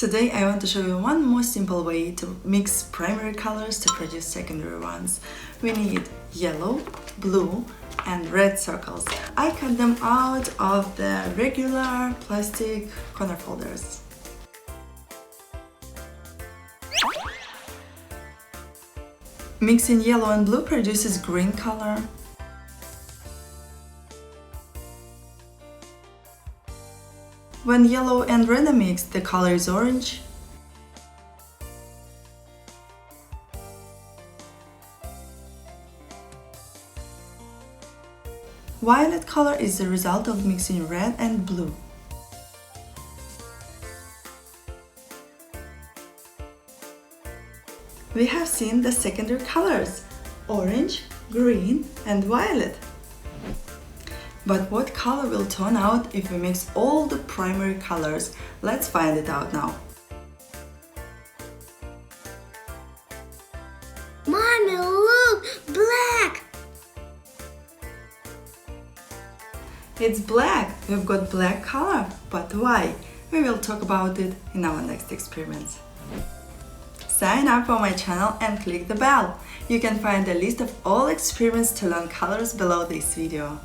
Today I want to show you one more simple way to mix primary colors to produce secondary ones. We need yellow, blue and red circles. I cut them out of the regular plastic corner folders. Mixing yellow and blue produces green color. When yellow and red are mixed, the color is orange. Violet color is the result of mixing red and blue. We have seen the secondary colors: orange, green and violet. But what color will turn out if we mix all the primary colors? Let's find it out now. Mommy, look! Black! It's black! We've got black color. But why? We will talk about it in our next experiments. Sign up for my channel and click the bell. You can find a list of all experiments to learn colors below this video.